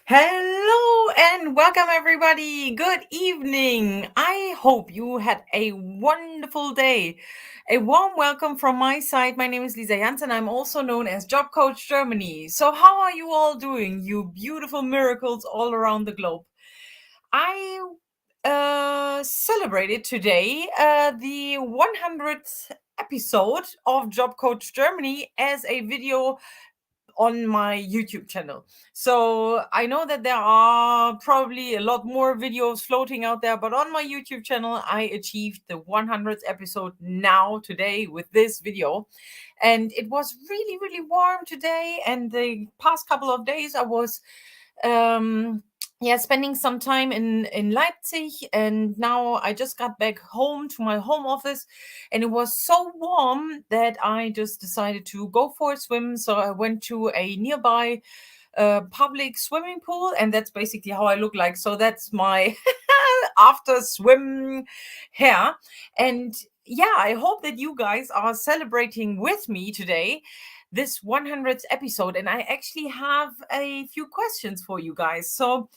Hello and welcome, everybody. Good evening. I hope you had a wonderful day. A warm welcome from my side. My name is Lisa Jansen. I'm also known as Job Coach Germany. So, how are you all doing, you beautiful miracles all around the globe? I celebrated today the 100th episode of Job Coach Germany as a video on my YouTube channel. So I know that there are probably a lot more videos floating out there, but on my YouTube channel, I achieved the 100th episode now today with this video. And it was really, really warm today. And the past couple of days, I was um spending some time in Leipzig, and now I just got back home to my home office, and it was so warm that I just decided to go for a swim. So I went to a nearby public swimming pool, and that's basically how I look like. So that's my after swim hair. And yeah, I hope that you guys are celebrating with me today this 100th episode. And I actually have a few questions for you guys. So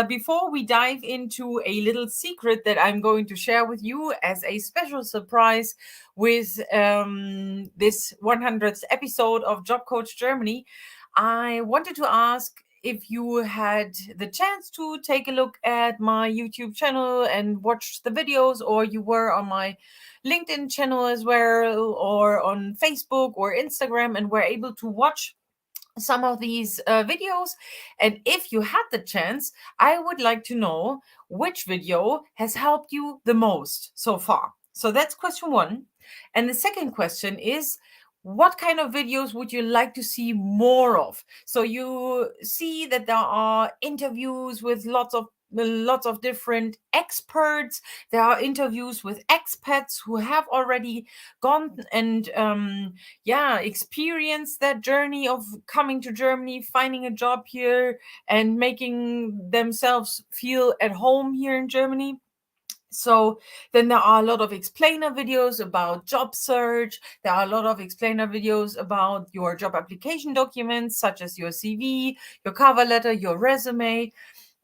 before we dive into a little secret that I'm going to share with you as a special surprise with this 100th episode of Job Coach Germany, I wanted to ask if you had the chance to take a look at my YouTube channel and watch the videos, or you were on my LinkedIn channel as well, or on Facebook or Instagram, and were able to watch some of these videos. And if you had the chance, I would like to know which video has helped you the most so far. So that's question one. And the second question is, what kind of videos would you like to see more of? So you see that there are interviews with lots of different experts. There are interviews with expats who have already gone and experience that journey of coming to Germany, finding a job here, and making themselves feel at home here in Germany. So then there are a lot of explainer videos about job search. There are a lot of explainer videos about your job application documents, such as your CV, your cover letter, your resume.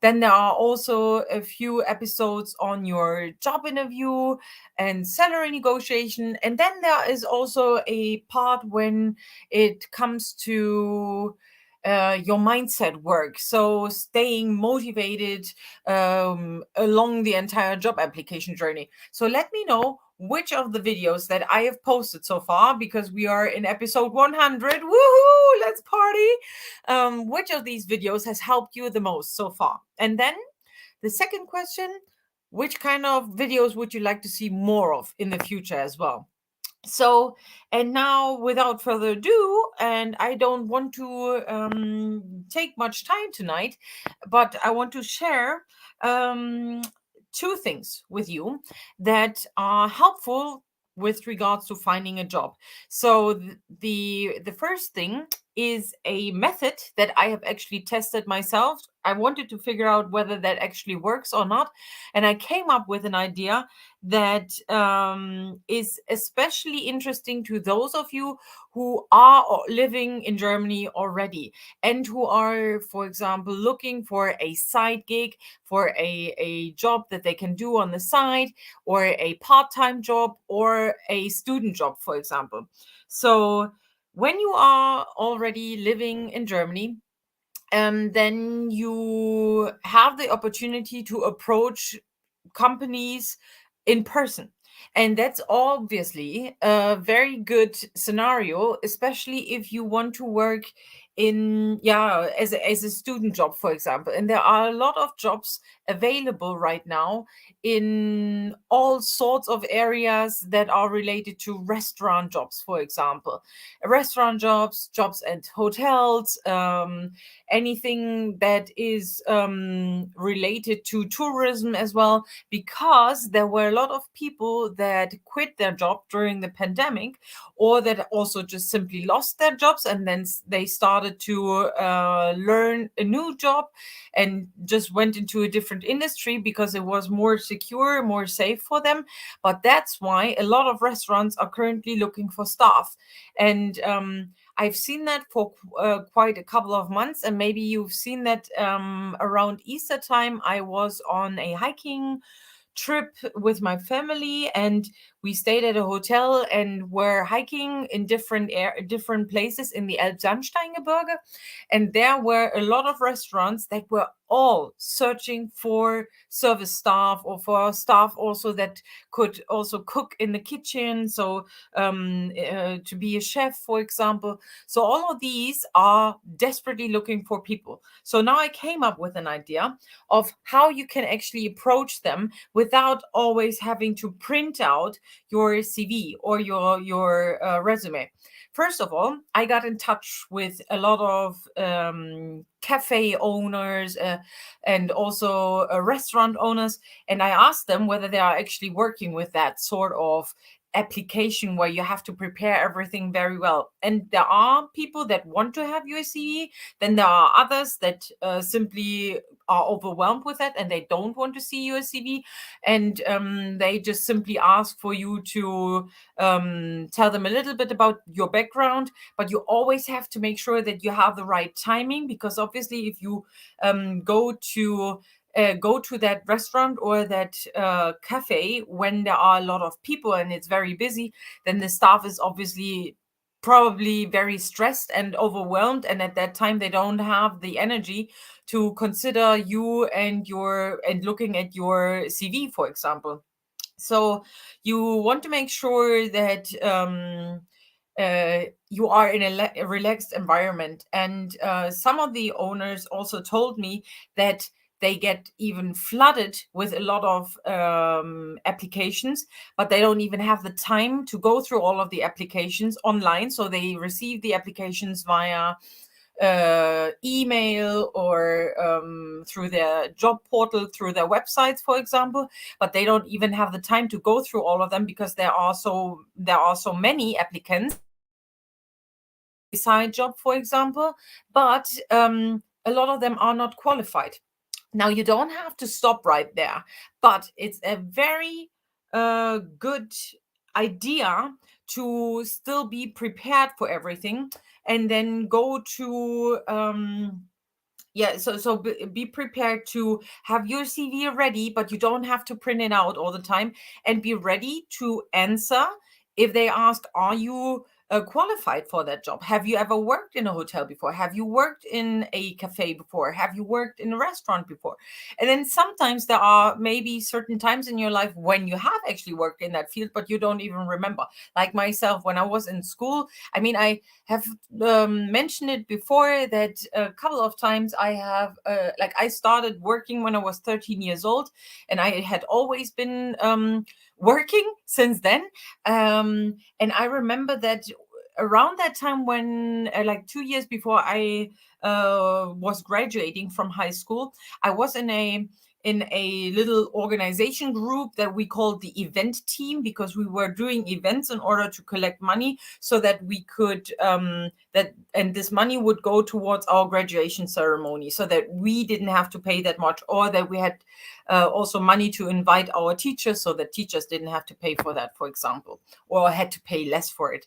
Then there are also a few episodes on your job interview and salary negotiation. And then there is also a part when it comes to your mindset work. So staying motivated along the entire job application journey. So let me know which of the videos that I have posted so far, because we are in episode 100. Woohoo! Let's party! Which of these videos has helped you the most so far? And then the second question, which kind of videos would you like to see more of in the future as well? So, and now without further ado, and I don't want to take much time tonight, but I want to share um, two things with you that are helpful with regards to finding a job. So the first thing is a method that I have actually tested myself. I wanted to figure out whether that actually works or not, and I came up with an idea that is especially interesting to those of you who are living in Germany already, and who are, for example, looking for a side gig, for a job that they can do on the side, or a part-time job, or a student job, for example. So when you are already living in Germany, then you have the opportunity to approach companies in person. And that's obviously a very good scenario, especially if you want to work in, as a student job, for example. And there are a lot of jobs available right now in all sorts of areas that are related to restaurant jobs, for example. Restaurant jobs, jobs at hotels, anything that is related to tourism as well, because there were a lot of people that quit their job during the pandemic, or that also just simply lost their jobs, and then they started to learn a new job and just went into a different industry because it was more secure, more safe for them. But that's why a lot of restaurants are currently looking for staff. And I've seen that for quite a couple of months, and maybe you've seen that around Easter time. I was on a hiking trip with my family, and we stayed at a hotel and were hiking in different places in the Elbsandsteingebirge, and there were a lot of restaurants that were all searching for service staff, or for staff also that could also cook in the kitchen, so to be a chef, for example. So all of these are desperately looking for people. So now I came up with an idea of how you can actually approach them without always having to print out your CV or your resume. First of all, I got in touch with a lot of cafe owners and also restaurant owners, and I asked them whether they are actually working with that sort of application where you have to prepare everything very well. And there are people that want to have your CV, then there are others that simply are overwhelmed with that and they don't want to see your CV, and they just simply ask for you to tell them a little bit about your background. But you always have to make sure that you have the right timing, because obviously if you go to that restaurant or that cafe when there are a lot of people and it's very busy, then the staff is obviously probably very stressed and overwhelmed, and at that time they don't have the energy to consider you and looking at your CV, for example. So you want to make sure that you are in a relaxed environment. And some of the owners also told me that they get even flooded with a lot of applications, but they don't even have the time to go through all of the applications online. So they receive the applications via email or through their job portal, through their websites, for example. But they don't even have the time to go through all of them, because there are so many applicants. Side job, for example, but a lot of them are not qualified. Now, you don't have to stop right there, but it's a very good idea to still be prepared for everything, and then go to be prepared to have your CV ready, but you don't have to print it out all the time, and be ready to answer if they ask, are you qualified for that job? Have you ever worked in a hotel before? Have you worked in a cafe before? Have you worked in a restaurant before? And then sometimes there are maybe certain times in your life when you have actually worked in that field, but you don't even remember. Like myself, when I was in school, I mean, I have mentioned it before that a couple of times I have, I started working when I was 13 years old, and I had always been working since then. And I remember that around that time, when like 2 years before I was graduating from high school, I was in a little organization group that we called the event team, because we were doing events in order to collect money, so that we could and this money would go towards our graduation ceremony, so that we didn't have to pay that much, or that we had also money to invite our teachers, so that teachers didn't have to pay for that, for example, or had to pay less for it.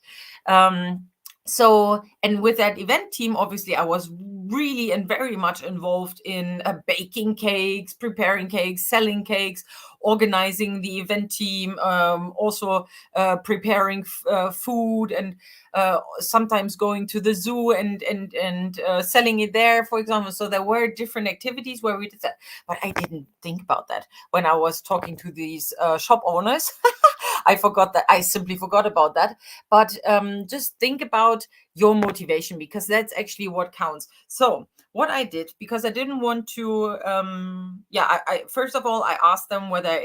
So, and with that event team, obviously, I was really and very much involved in baking cakes, preparing cakes, selling cakes, organizing the event team, also preparing food, and sometimes going to the zoo and selling it there, for example. So there were different activities where we did that, but I didn't think about that when I was talking to these shop owners. I simply forgot about that. But just think about your motivation, because that's actually what counts. So what I did, because I didn't want to, I first of all, I asked them whether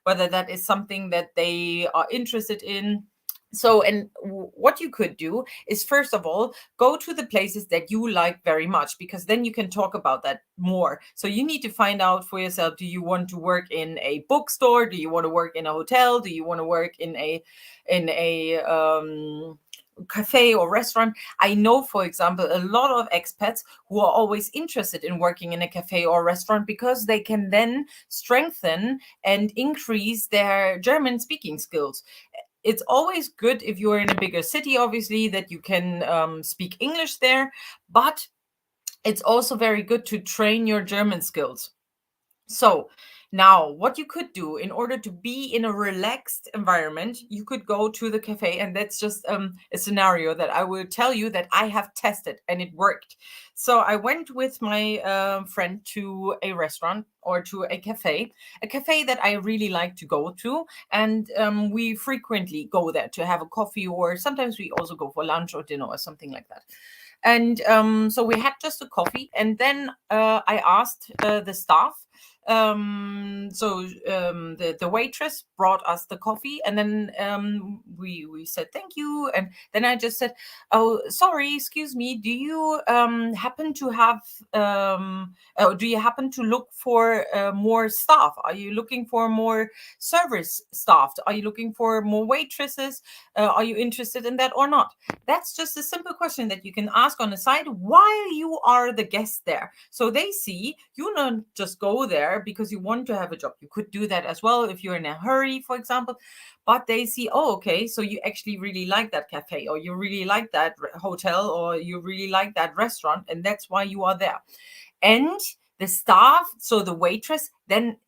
that is something that they are interested in. So, and what you could do is, first of all, go to the places that you like very much, because then you can talk about that more. So you need to find out for yourself, do you want to work in a bookstore? Do you want to work in a hotel? Do you want to work in a cafe or restaurant? I know, for example, a lot of expats who are always interested in working in a cafe or restaurant, because they can then strengthen and increase their German speaking skills. it's always good if you're in a bigger city, obviously, that you can speak English there, but it's also very good to train your German skills. So now what you could do in order to be in a relaxed environment, you could go to the cafe, and that's just a scenario that I will tell you that I have tested and it worked. So I went with my friend to a restaurant or to a cafe that I really like to go to, and we frequently go there to have a coffee, or sometimes we also go for lunch or dinner or something like that. And so we had just a coffee, and then I asked the staff. The waitress brought us the coffee, and then we said thank you, and then I just said, "Oh, sorry, excuse me. Do you happen to have? Do you happen to look for more staff? Are you looking for more service staff? Are you looking for more waitresses? Are you interested in that or not?" That's just a simple question that you can ask on the side while you are the guest there. So they see you don't just go there because you want to have a job. You could do that as well if you're in a hurry, for example. But they see, oh, okay, so you actually really like that cafe, or you really like that hotel, or you really like that restaurant, and that's why you are there. And the staff, so the waitress, then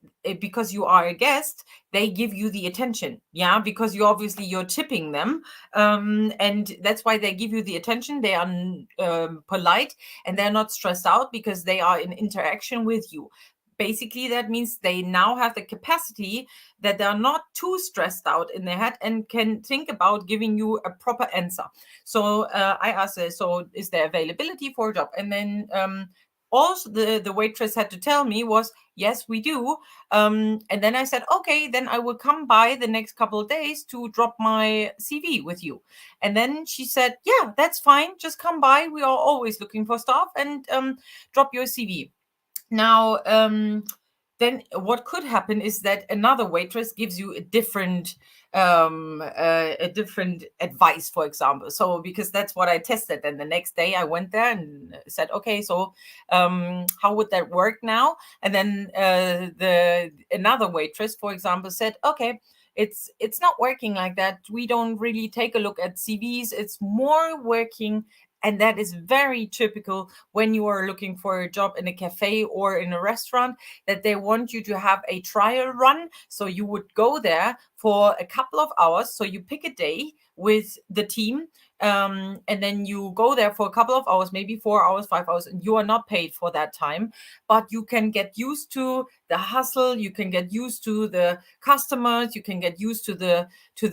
because you are a guest, they give you the attention, yeah, because you're tipping them, and that's why they give you the attention. They are polite, and they're not stressed out because they are in interaction with you. Basically, that means they now have the capacity that they're not too stressed out in their head and can think about giving you a proper answer. So I asked her, so is there availability for a job? And then also the waitress had to tell me was, yes, we do. And then I said, okay, then I will come by the next couple of days to drop my CV with you. And then she said, yeah, that's fine, just come by, we are always looking for staff, and drop your CV. Now then what could happen is that another waitress gives you a different advice, for example. So because that's what I tested, and the next day I went there and said, okay, so how would that work now? And then the another waitress, for example, said, okay, it's not working like that. We don't really take a look at CVs. It's more working, and that is very typical when you are looking for a job in a cafe or in a restaurant, that they want you to have a trial run. So you would go there for a couple of hours. So you pick a day with the team, and then you go there for a couple of hours, maybe 4 hours, 5 hours, and you are not paid for that time. But you can get used to the hustle. You can get used to the customers. You can get used to the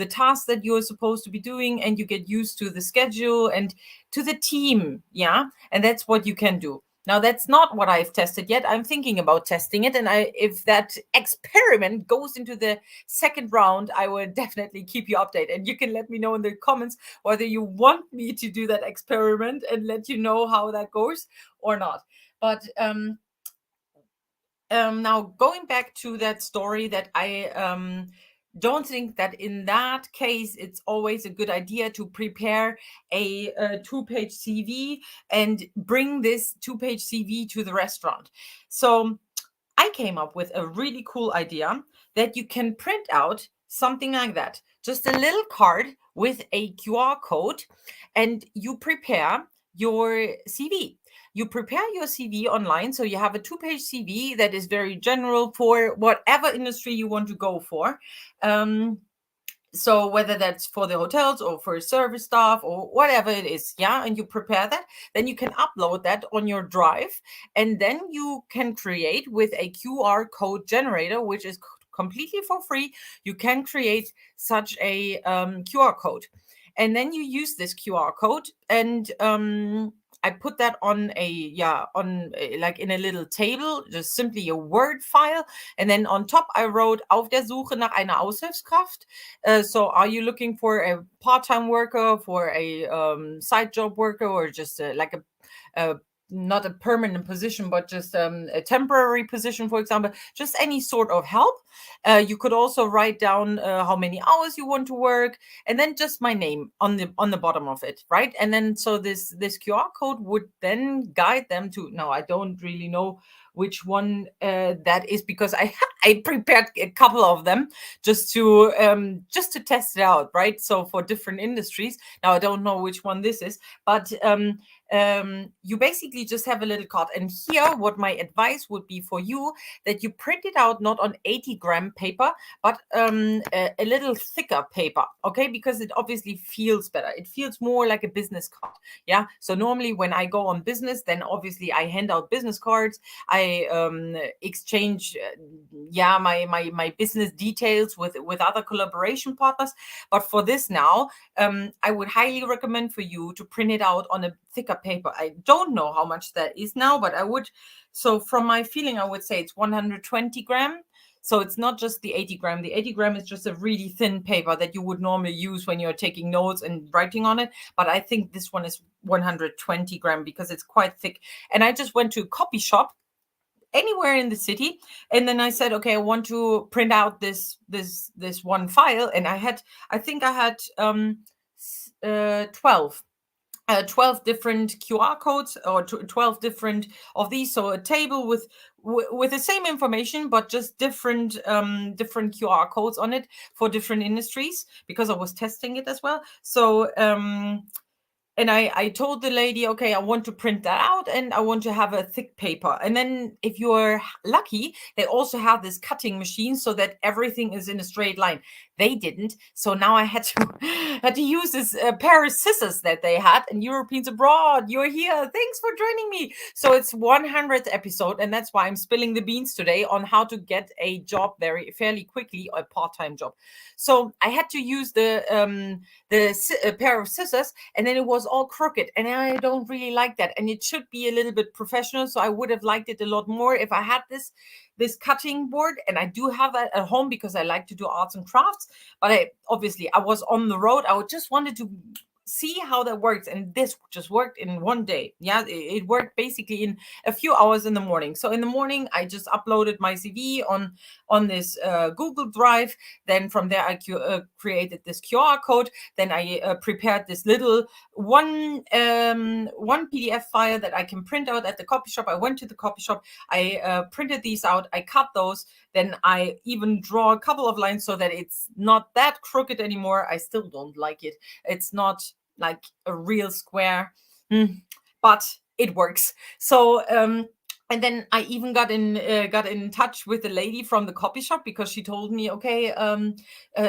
tasks that you're supposed to be doing, and you get used to the schedule and to the team. Yeah. And that's what you can do. Now, that's not what I've tested yet. I'm thinking about testing it. And if that experiment goes into the second round, I will definitely keep you updated. And you can let me know in the comments whether you want me to do that experiment and let you know how that goes or not. But now going back to that story, that I don't think that in that case it's always a good idea to prepare a two-page CV and bring this two-page CV to the restaurant. So I came up with a really cool idea that you can print out something like that, just a little card with a QR code, and you prepare your CV. You prepare your CV online, so you have a two-page CV that is very general for whatever industry you want to go for. So whether that's for the hotels or for service staff or whatever it is, yeah, and you prepare that, then you can upload that on your drive, and then you can create with a QR code generator, which is completely for free. You can create such a QR code, and then you use this QR code, and I put that on like in a little table, just simply a Word file. And then on top, I wrote, auf der Suche nach einer Aushilfskraft. So are you looking for a part-time worker, for a side job worker, or just like a not a permanent position, but just a temporary position, for example, just any sort of help. You could also write down how many hours you want to work, and then just my name on the bottom of it, right? And then so this QR code would then guide them to. Now I don't really know which one that is, because I prepared a couple of them just to test it out, right? So for different industries. Now I don't know which one this is, but you basically just have a little card. And here, what my advice would be for you, that you print it out not on 80-gram paper, but a little thicker paper, okay? Because it obviously feels better. It feels more like a business card, yeah? So normally when I go on business, then obviously I hand out business cards. I exchange, my business details with other collaboration partners. But for this now, I would highly recommend for you to print it out on a thicker paper. I don't know how much that is now, but I would. So from my feeling, I would say it's 120 gram. So it's not just the 80 gram. The 80 gram is just a really thin paper that you would normally use when you're taking notes and writing on it. But I think this one is 120 gram because it's quite thick. And I just went to a copy shop anywhere in the city, and then I said, okay, I want to print out this one file, and I think I had 12 different QR codes, or 12 different of these. So a table with the same information, but just different QR codes on it for different industries, because I was testing it as well. So and I told the lady, okay, I want to print that out and I want to have a thick paper. And then if you're lucky, they also have this cutting machine so that everything is in a straight line. They didn't. So now I had to use this pair of scissors that they had. And Europeans abroad, you're here. Thanks for joining me. So it's 100th episode. And that's why I'm spilling the beans today on how to get a job fairly quickly, a part-time job. So I had to use a pair of scissors, and then it was all crooked, and I don't really like that, and it should be a little bit professional. So I would have liked it a lot more if I had this cutting board, and I do have that at home because I like to do arts and crafts. But I was on the road. I just wanted to see how that works, and this just worked in one day. Yeah, it worked basically in a few hours in the morning. So in the morning I just uploaded my CV on this Google Drive. Then from there I created this QR code. Then I prepared this little one PDF file that I can print out at the copy shop. I went to the copy shop, I printed these out, I cut those, then I even draw a couple of lines so that it's not that crooked anymore. I still don't like it. It's not like a real square, but it works. So and then I even got in touch with the lady from the copy shop, because she told me, okay,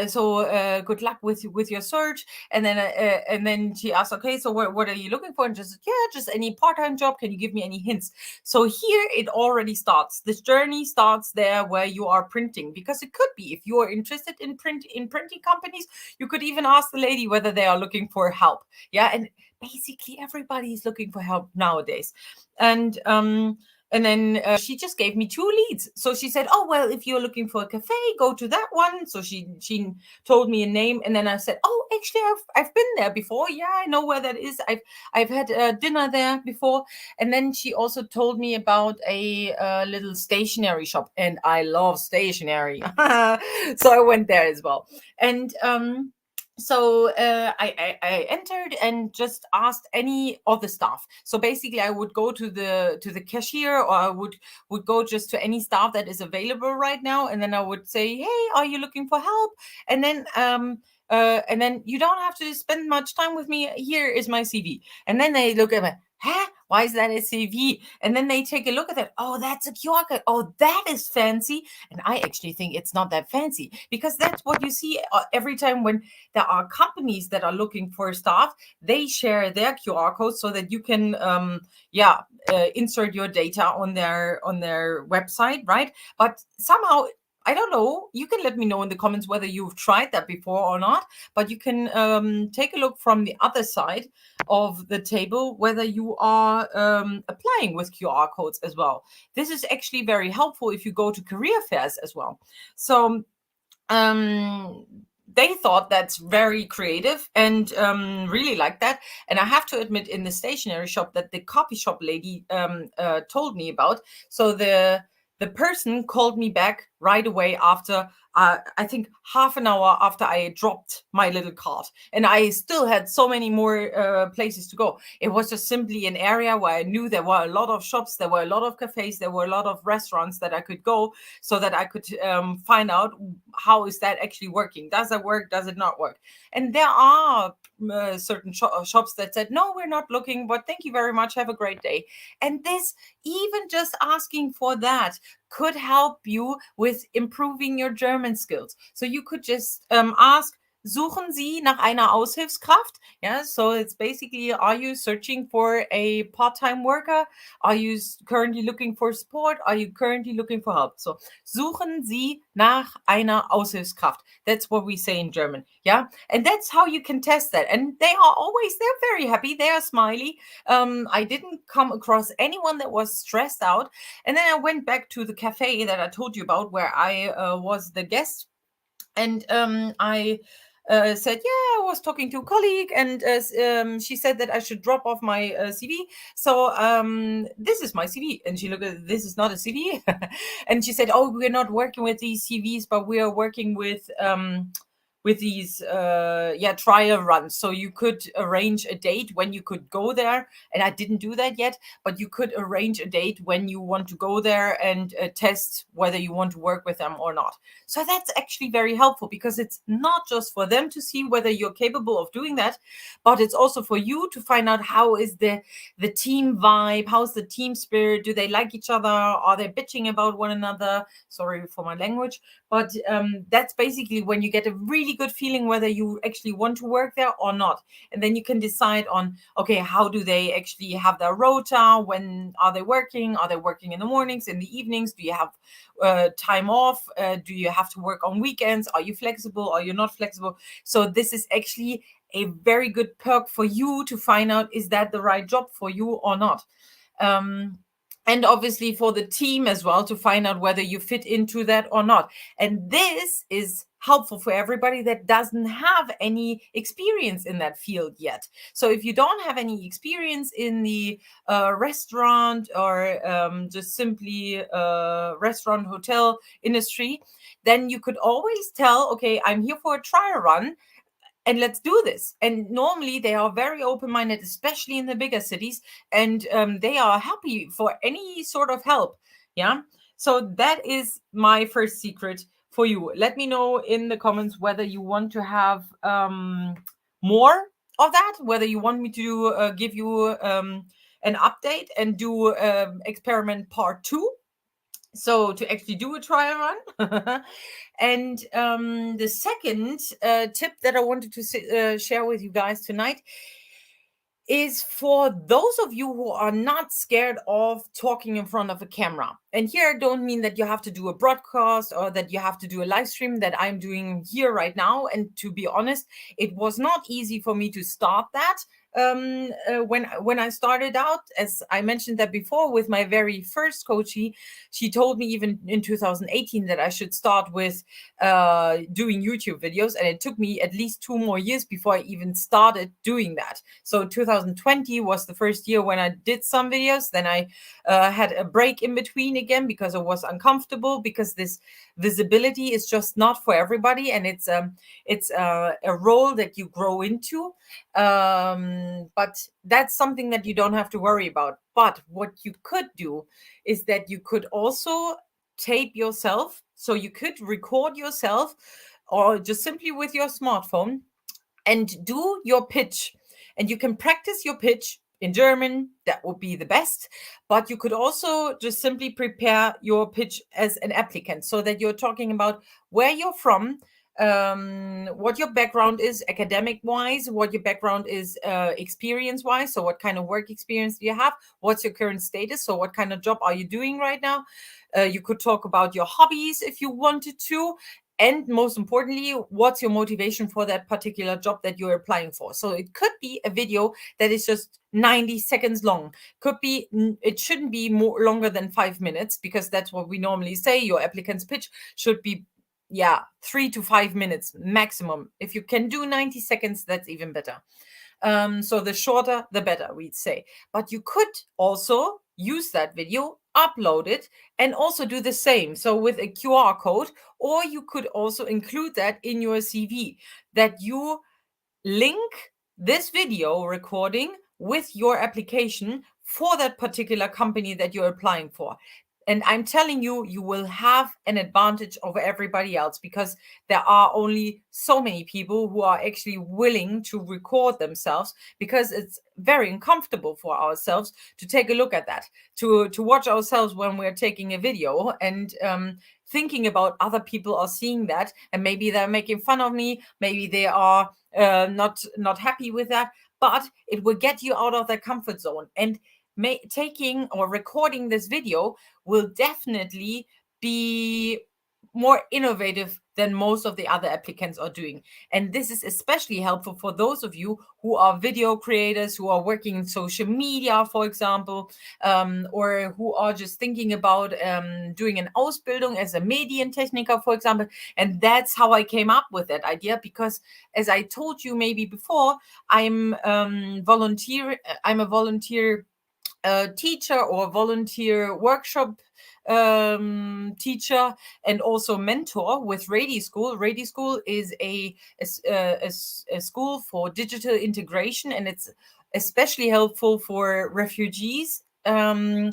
so good luck with your search. And then she asked, okay, so what are you looking for? And just, yeah, just any part-time job. Can you give me any hints? So here it already starts. This journey starts there where you are printing, because it could be, if you are interested in printing companies, you could even ask the lady whether they are looking for help. Yeah, and basically everybody is looking for help nowadays. And then she just gave me 2 leads. So she said, oh, well, if you're looking for a cafe, go to that one. So she told me a name. And then I said, oh, actually, I've been there before. Yeah, I know where that is. I've had dinner there before. And then she also told me about a little stationery shop. And I love stationery. So I went there as well. And so I entered and just asked any of the staff. So basically I would go to the cashier, or I would go just to any staff that is available right now, and then I would say, hey, are you looking for help? And then you don't have to spend much time with me. Here is my CV. And then they look at me, huh? Why is that a CV? And then they take a look at that. Oh, that's a QR code. Oh, that is fancy. And I actually think it's not that fancy, because that's what you see every time when there are companies that are looking for staff. They share their QR codes so that you can, insert your data on their website, right? But somehow, I don't know. You can let me know in the comments whether you've tried that before or not. But you can take a look from the other side of the table whether you are applying with QR codes as well. This is actually very helpful if you go to career fairs as well. So they thought that's very creative and really like that. And I have to admit, in the stationery shop that the copy shop lady told me about, so the person called me back right away after, I think half an hour after I dropped my little cart, and I still had so many more places to go. It was just simply an area where I knew there were a lot of shops, there were a lot of cafes, there were a lot of restaurants that I could go, so that I could find out how is that actually working. Does it work? Does it not work? And there are certain shops that said, no, we're not looking, but thank you very much, have a great day. And this, even just asking for that, could help you with improving your German skills. So you could just ask, suchen Sie nach einer Aushilfskraft? Yeah, so it's basically, are you searching for a part-time worker? Are you currently looking for support? Are you currently looking for help? So, suchen Sie nach einer Aushilfskraft. That's what we say in German. Yeah, and that's how you can test that. And they're very happy. They are smiley. I didn't come across anyone that was stressed out. And then I went back to the cafe that I told you about, where I was the guest. And I said, yeah, I was talking to a colleague, and she said that I should drop off my CV. So this is my CV. And she looked at, this is not a CV. And she said, oh, we're not working with these CVs, but we are working with these trial runs. So you could arrange a date when you could go there, and I didn't do that yet, but you could arrange a date when you want to go there and test whether you want to work with them or not. So that's actually very helpful, because it's not just for them to see whether you're capable of doing that, but it's also for you to find out how is the team vibe, how's the team spirit, do they like each other, are they bitching about one another? Sorry for my language. But that's basically when you get a really good feeling whether you actually want to work there or not. And then you can decide on, okay, how do they actually have their rota? When are they working? Are they working in the mornings, in the evenings? Do you have time off? Do you have to work on weekends? Are you flexible? Are you not flexible? So this is actually a very good perk for you to find out, is that the right job for you or not? And obviously for the team as well, to find out whether you fit into that or not. And this is helpful for everybody that doesn't have any experience in that field yet. So if you don't have any experience in the restaurant or just simply restaurant hotel industry, then you could always tell, okay, I'm here for a trial run, and let's do this. And normally they are very open-minded, especially in the bigger cities, and they are happy for any sort of help. Yeah, so that is my first secret for you. Let me know in the comments whether you want to have more of that, whether you want me to give you an update and do experiment part 2, so to actually do a trial run. And the second tip that I wanted to share with you guys tonight is for those of you who are not scared of talking in front of a camera. And here I don't mean that you have to do a broadcast or that you have to do a live stream that I'm doing here right now. And to be honest, it was not easy for me to start that. When I started out, as I mentioned that before, with my very first coachee, she told me even in 2018 that I should start with doing YouTube videos, and it took me at least 2 more years before I even started doing that. So 2020 was the first year when I did some videos. Then I had a break in between again because it was uncomfortable, because this visibility is just not for everybody, and it's a role that you grow into. But that's something that you don't have to worry about. But what you could do is that you could also tape yourself. So you could record yourself, or just simply with your smartphone, and do your pitch. And you can practice your pitch in German. That would be the best. But you could also just simply prepare your pitch as an applicant, so that you're talking about where you're from, what your background is academic wise, what your background is experience wise. So what kind of work experience do you have? What's your current status? So what kind of job are you doing right now? You could talk about your hobbies if you wanted to. And most importantly, what's your motivation for that particular job that you're applying for? So it could be a video that is just 90 seconds long. Could be, it shouldn't be more longer than 5 minutes, because that's what we normally say. Your applicant's pitch should be yeah, 3 to 5 minutes maximum. If you can do 90 seconds, that's even better. So the shorter, the better, we'd say. But you could also use that video, upload it, and also do the same. So with a QR code, or you could also include that in your CV, that you link this video recording with your application for that particular company that you're applying for. And I'm telling you, you will have an advantage over everybody else, because there are only so many people who are actually willing to record themselves, because it's very uncomfortable for ourselves to take a look at that, to watch ourselves when we're taking a video, and thinking about other people are seeing that, and maybe they're making fun of me, maybe they are not happy with that. But it will get you out of the comfort zone, and taking or recording this video will definitely be more innovative than most of the other applicants are doing. And this is especially helpful for those of you who are video creators, who are working in social media, for example, or who are just thinking about doing an Ausbildung as a Medientechniker, for example. And that's how I came up with that idea, because as I told you maybe before, I'm a volunteer teacher or volunteer workshop teacher, and also mentor with Rady School. Rady School is a school for digital integration, and it's especially helpful for refugees. And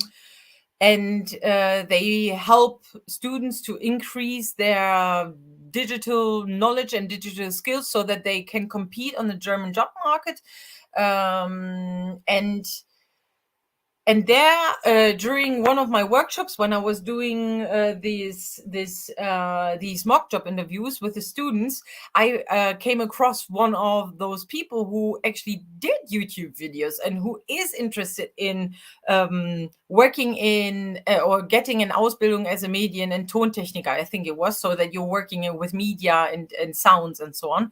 they help students to increase their digital knowledge and digital skills so that they can compete on the German job market. And there, during one of my workshops, when I was doing these mock job interviews with the students, I came across one of those people who actually did YouTube videos and who is interested in working in or getting an Ausbildung as a Medien- and Tontechniker, I think it was, so that you're working with media and sounds and so on.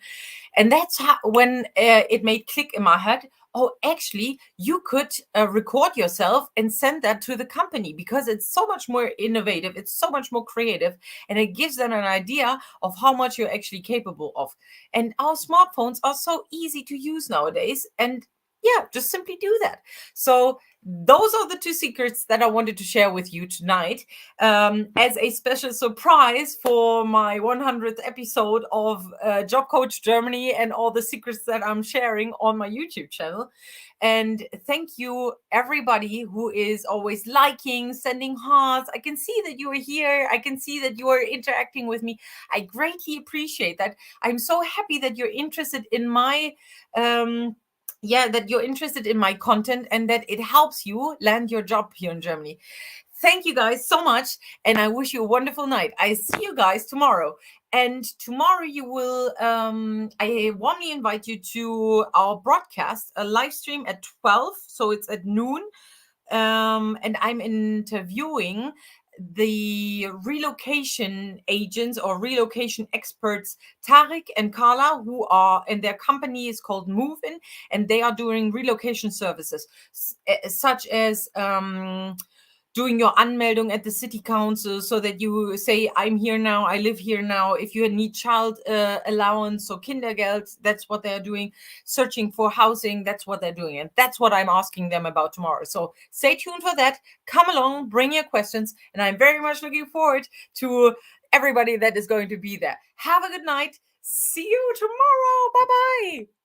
And that's how, when it made click in my head. Oh, actually, you could record yourself and send that to the company, because it's so much more innovative, it's so much more creative, and it gives them an idea of how much you're actually capable of. And our smartphones are so easy to use nowadays, and yeah, just simply do that. So those are the two secrets that I wanted to share with you tonight, as a special surprise for my 100th episode of Job Coach Germany, and all the secrets that I'm sharing on my YouTube channel. And thank you, everybody who is always liking, sending hearts. I can see that you are here. I can see that you are interacting with me. I greatly appreciate that. I'm so happy that you're interested in my that you're interested in my content, and that it helps you land your job here in Germany. Thank you guys so much, and I wish you a wonderful night. I see you guys tomorrow. And tomorrow you will, I warmly invite you to our broadcast, a live stream at 12. So it's at noon. And I'm interviewing the relocation agents or relocation experts, Tarek and Carla, who are, and their company is called Move In, and they are doing relocation services, such as doing your Anmeldung at the city council, so that you say, I'm here now, I live here now. If you need child allowance or Kindergeld, that's what they're doing. Searching for housing, that's what they're doing. And that's what I'm asking them about tomorrow. So stay tuned for that. Come along, bring your questions. And I'm very much looking forward to everybody that is going to be there. Have a good night. See you tomorrow. Bye-bye.